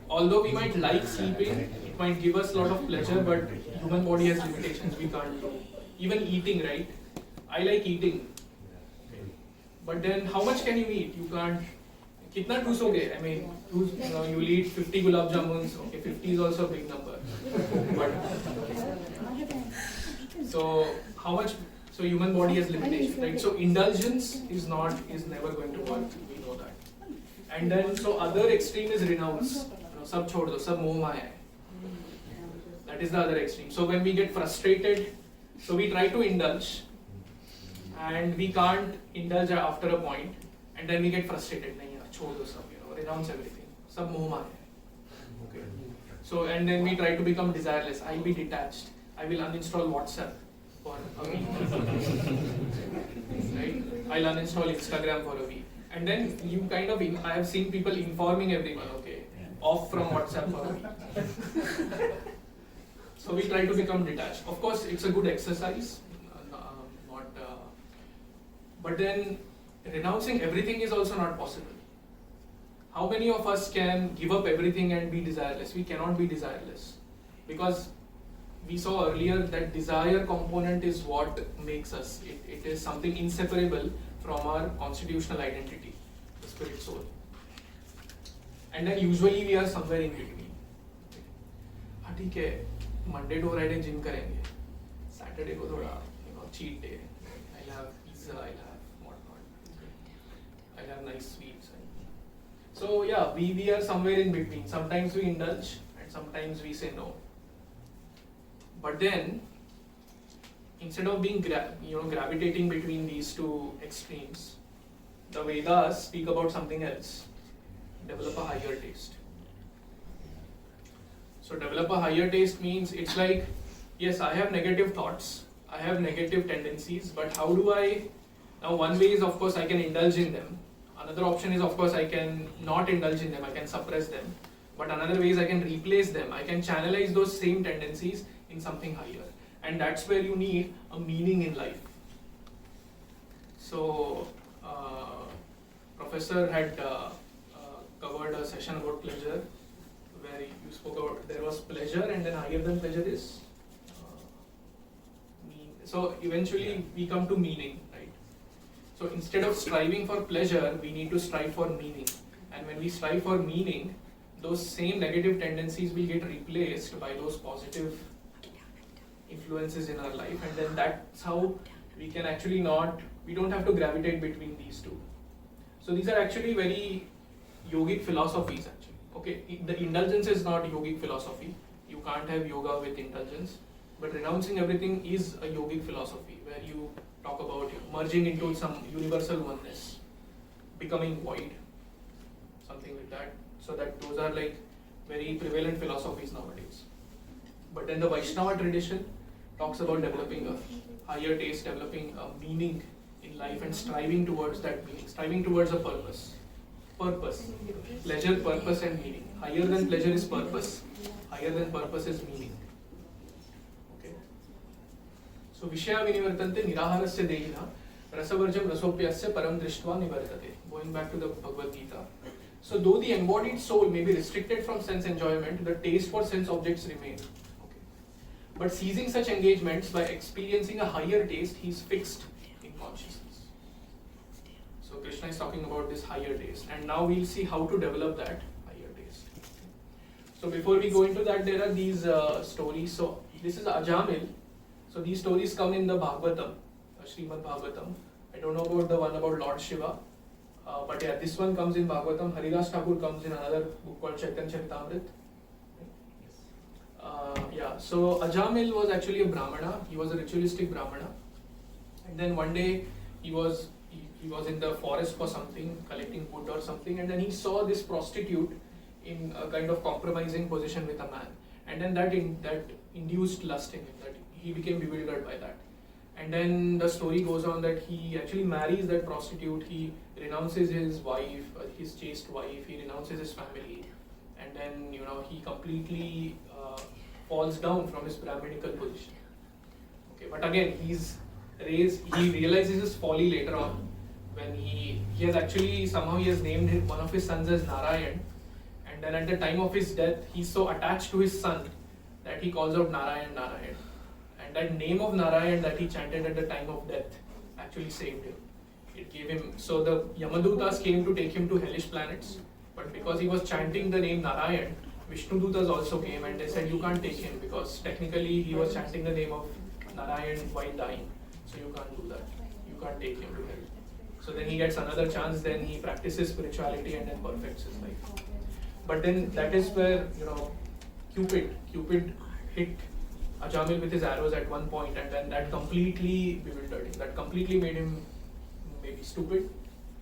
although we might like sleeping, it might give us a lot of pleasure, but human body has limitations. We can't do. Even eating, right? I like eating. But then, how much can you eat? You can't. Kitna choosoge? I mean, you will eat 50 gulab jamuns. Okay, 50 is also a big number. But so how much? So human body has limitations, right? So indulgence is never going to work. We know that. And then so other extreme is renounce. Sab chhod do, sab moh maya hai. That is the other extreme. So when we get frustrated, so we try to indulge, and we can't indulge after a point, and then we get frustrated. Nahi yaar, chhod do sab, renounce everything. Sab moh maya hai. Okay. So and then we try to become desireless. I'll be detached. I will uninstall WhatsApp for a week. Right? I'll uninstall Instagram for a week. And then you kind of, I have seen people informing everyone, okay, off from WhatsApp for a week. So we try to become detached. Of course, it's a good exercise, but then renouncing everything is also not possible. How many of us can give up everything and be desireless? We cannot be desireless, because we saw earlier that desire component is what makes us. It is something inseparable from our constitutional identity, the spirit soul. And then usually we are somewhere in between. हाँ ठीक है, Monday to Friday gym करेंगे, Saturday को थोड़ा cheat day. I'll have pizza, I'll have whatnot, I'll have nice sweets. So yeah, we are somewhere in between. Sometimes we indulge and sometimes we say no. But then, instead of being gravitating between these two extremes, the Vedas speak about something else. Develop a higher taste. So develop a higher taste means it's like, yes, I have negative thoughts, I have negative tendencies, but how do I, now one way is of course I can indulge in them. Another option is of course I can not indulge in them, I can suppress them. But another way is I can replace them, I can channelize those same tendencies in something higher. And that's where you need a meaning in life. So, Professor had covered a session about pleasure, where you spoke about there was pleasure and then higher than pleasure is so eventually we come to meaning, right? So instead of striving for pleasure, we need to strive for meaning. And when we strive for meaning, those same negative tendencies will get replaced by those positive influences in our life, and then that's how we can actually we don't have to gravitate between these two. So these are actually very yogic philosophies actually. Okay, the indulgence is not yogic philosophy. You can't have yoga with indulgence, but renouncing everything is a yogic philosophy where you talk about merging into some universal oneness, becoming void, something like that. So that those are like very prevalent philosophies nowadays. But then the Vaishnava tradition talks about developing a higher taste, developing a meaning in life and striving towards that meaning, striving towards a purpose. Pleasure, purpose and meaning. Higher than pleasure is purpose, higher than purpose is meaning. So Vishaya Vinivartante Niraharasya Dehinah Rasavarjam Rasopyasya Param Drishtva Nivartate. Going back to the Bhagavad Gita. So though the embodied soul may be restricted from sense enjoyment, the taste for sense objects remain. Okay. But ceasing such engagements by experiencing a higher taste, he is fixed in consciousness. So Krishna is talking about this higher taste, and now we'll see how to develop that higher taste. So before we go into that, there are these stories. So this is Ajamil. So these stories come in the Bhagavatam, Srimad Bhagavatam. I don't know about the one about Lord Shiva, but yeah, this one comes in Bhagavatam. Haridas Thakur comes in another book called Chaitanya Charitamrita. Yeah, so Ajamil was actually a Brahmana. He was a ritualistic Brahmana, and then one day he was in the forest for something, collecting wood or something, and then he saw this prostitute in a kind of compromising position with a man, and then that induced lust in him. That he became bewildered by that, and then the story goes on that he actually marries that prostitute. He renounces his wife, his chaste wife. He renounces his family, and then he completely falls down from his Brahminical position. Okay, but again he realizes his folly later on when he has actually somehow he has named one of his sons as Narayan, and then at the time of his death he's so attached to his son that he calls out Narayan, Narayan, and that name of Narayan that he chanted at the time of death actually saved him. It gave him, so the Yamadutas came to take him to hellish planets, but because he was chanting the name Narayan, Vishnudutas also came and they said you can't take him because technically he was chanting the name of Narayan while dying, so you can't do that, you can't take him to hell. So then he gets another chance, then he practices spirituality and then perfects his life. But then that is where Cupid hit Ajamil with his arrows at one point, and then that completely bewildered him, that completely made him maybe stupid,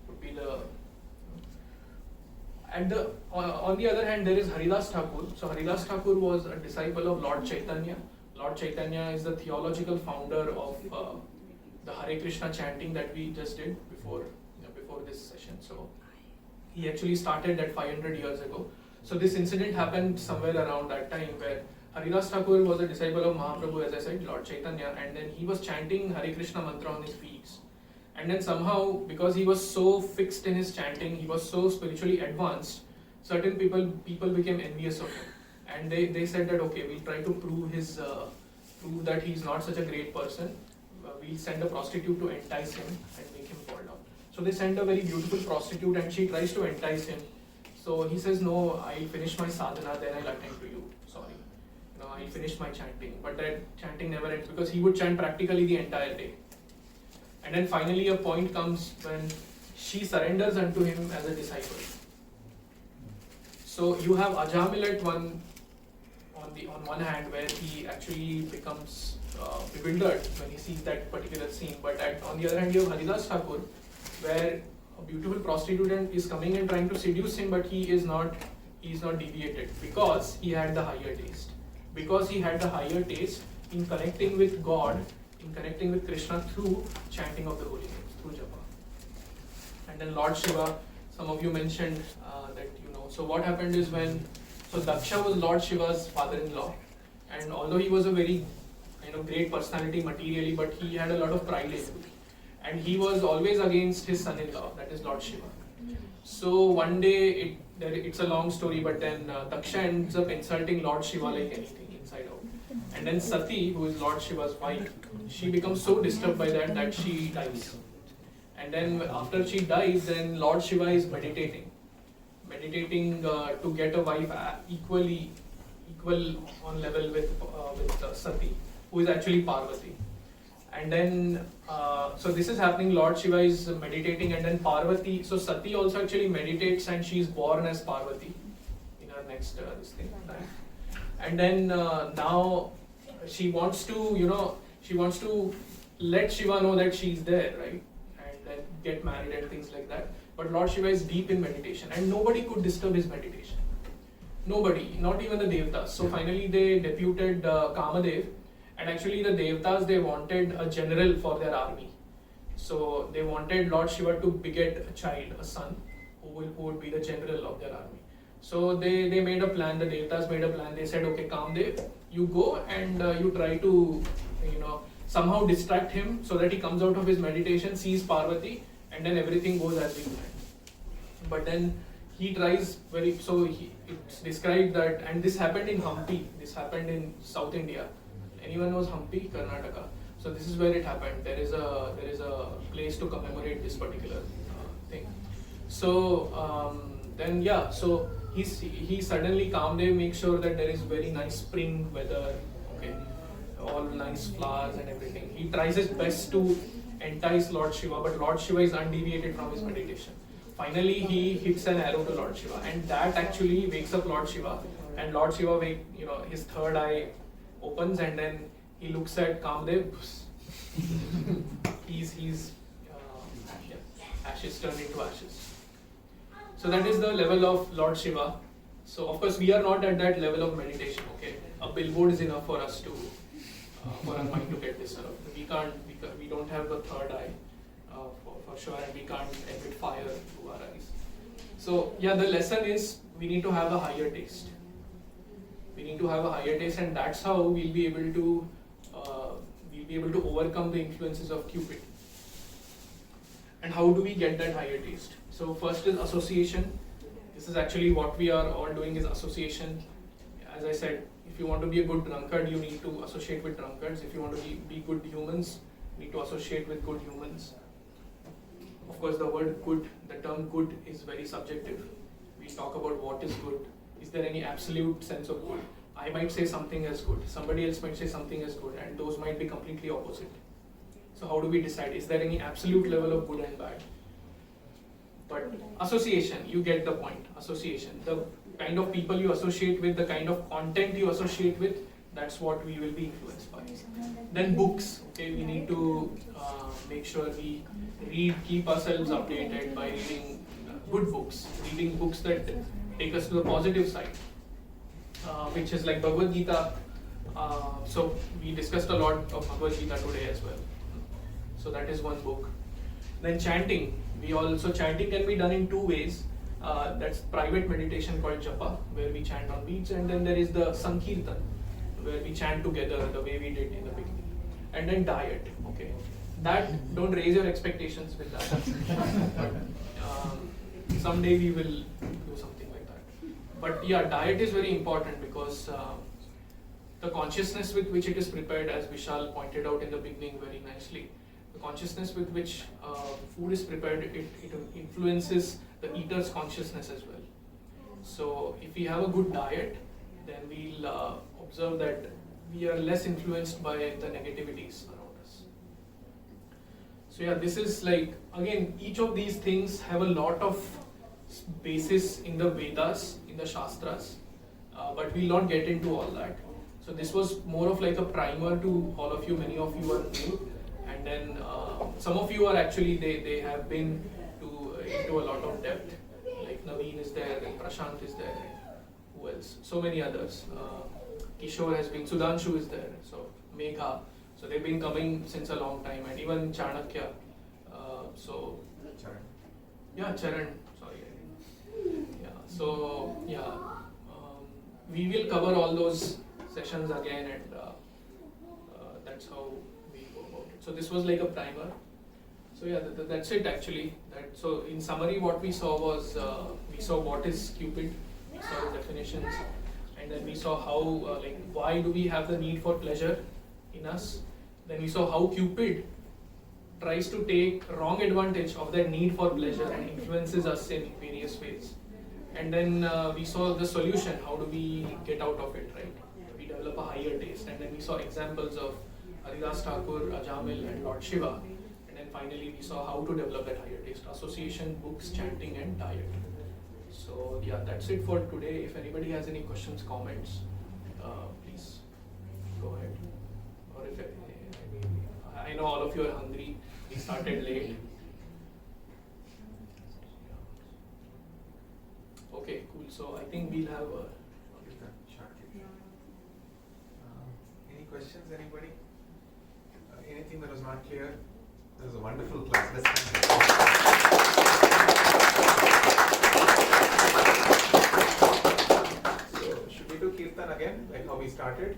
would be the on the other hand, there is Haridas Thakur. So Haridas Thakur was a disciple of Lord Chaitanya. Lord Chaitanya is the theological founder of the Hare Krishna chanting that we just did before this session. So he actually started that 500 years ago. So this incident happened somewhere around that time where Haridas Thakur was a disciple of Mahaprabhu, as I said, Lord Chaitanya, and then he was chanting Hare Krishna mantra on his feet. And then somehow, because he was so fixed in his chanting, he was so spiritually advanced, certain people became envious of him. And they said that, okay, we'll try to prove that he's not such a great person. We'll send a prostitute to entice him and make him fall down. So they send a very beautiful prostitute and she tries to entice him. So he says, no, I'll finish my sadhana, then I'll attend to you. Sorry. I'll finish my chanting. But that chanting never ends because he would chant practically the entire day. And then finally a point comes when she surrenders unto him as a disciple. So you have Ajamil at on one hand where he actually becomes bewildered when he sees that particular scene, but on the other hand you have Haridas Thakur where a beautiful prostitute is coming and trying to seduce him, but he is not deviated because he had the higher taste. Because he had the higher taste in connecting with God, in connecting with Krishna through chanting of the holy names, through japa. And then Lord Shiva, some of you mentioned that So what happened is Daksha was Lord Shiva's father-in-law, and although he was a very great personality materially, but he had a lot of pride in him, and he was always against his son-in-law, that is Lord Shiva. So one day, it's a long story, but then Daksha ends up insulting Lord Shiva like anything, inside out. And then Sati, who is Lord Shiva's wife, she becomes so disturbed by that she dies. And then after she dies, then Lord Shiva is meditating to get a wife equal on level with Sati, who is actually Parvati. And then, so this is happening, Lord Shiva is meditating, and then Parvati, so Sati also actually meditates and she is born as Parvati in her next this thing. And then now she wants to let Shiva know that she is there, right? And then get married and things like that. But Lord Shiva is deep in meditation and nobody could disturb his meditation. Nobody, not even the Devatas. So finally they deputed Kamadev. And actually the Devatas, they wanted a general for their army. So they wanted Lord Shiva to beget a child, a son, who would be the general of their army. So they made a plan, the Devatas made a plan. They said, okay, Kamadev, you go and you try to, somehow distract him so that he comes out of his meditation, sees Parvati, and then everything goes as we planned. But then he tries it's described that, and this happened in Hampi, this happened in South India. Anyone knows Hampi, Karnataka? So this is where it happened. There is a place to commemorate this particular thing. So so he suddenly Kamdev makes sure that there is very nice spring weather, okay, all nice flowers and everything. He tries his best to entice Lord Shiva, but Lord Shiva is undeviated from his meditation. Finally, he hits an arrow to Lord Shiva, and that actually wakes up Lord Shiva. And Lord Shiva, his third eye opens, and then he looks at Kamdev. Ashes turned into ashes. So that is the level of Lord Shiva. So of course we are not at that level of meditation. Okay, a billboard is enough for us to, for our mind to get disturbed. We don't have the third eye for sure, and we can't emit fire through our eyes. So yeah, the lesson is we need to have a higher taste. We need to have a higher taste, and that's how we'll be able to overcome the influences of Cupid. And how do we get that higher taste? So first is association. This is actually what we are all doing, is association. As I said, if you want to be a good drunkard, you need to associate with drunkards. If you want to be good humans, you need to associate with good humans. Of course, the term good is very subjective. We talk about what is good. Is there any absolute sense of good? I might say something as good, somebody else might say something as good, and those might be completely opposite. So how do we decide? Is there any absolute level of good and bad? But association, you get the point. Association, the kind of people you associate with, the kind of content you associate with, that's what we will be influenced by. Then books, okay, we need to make sure we read, keep ourselves updated by reading good books, reading books that take us to the positive side, which is like Bhagavad Gita. So we discussed a lot of Bhagavad Gita today as well. So that is one book. Then chanting. Chanting can be done in two ways. That's private meditation called japa, where we chant on beats, and then there is the sankirtan, where we chant together the way we did in the beginning. And then diet. Okay, that don't raise your expectations with that. Someday we will do something like that. But yeah, diet is very important because the consciousness with which it is prepared, as Vishal pointed out in the beginning very nicely, the consciousness with which food is prepared, it influences the eater's consciousness as well. So if we have a good diet, then we'll observe that we are less influenced by the negativities around us. So yeah, this is like, again, each of these things have a lot of basis in the Vedas, in the Shastras, but we'll not get into all that. So this was more of like a primer to all of you. Many of you are new, and then some of you are actually, they have been into a lot of depth. Like Naveen is there, and Prashant is there, and who else? So many others. Kishore has been, Sudhanshu is there, so Megha. So they've been coming since a long time, and even Chanakya. Charan. We will cover all those sessions again, and that's how we go about it. So this was like a primer. So yeah, that's it actually. So in summary, what we saw was, we saw what is Cupid, we saw the definitions, and then we saw how, why do we have the need for pleasure in us. Then we saw how Cupid tries to take wrong advantage of that need for pleasure and influences us in various ways. And then we saw the solution, how do we get out of it, right? We develop a higher taste. And then we saw examples of Haridas Thakur, Ajamil, and Lord Shiva. And then finally we saw how to develop that higher taste: association, books, chanting, and diet. So yeah, that's it for today. If anybody has any questions, comments, please go ahead. Or if I know all of you are hungry, we started late. Okay, cool. So I think we'll have a... Any questions, anybody? Anything that was not clear? That was a wonderful class. So should we do Kirtan again, like how we started?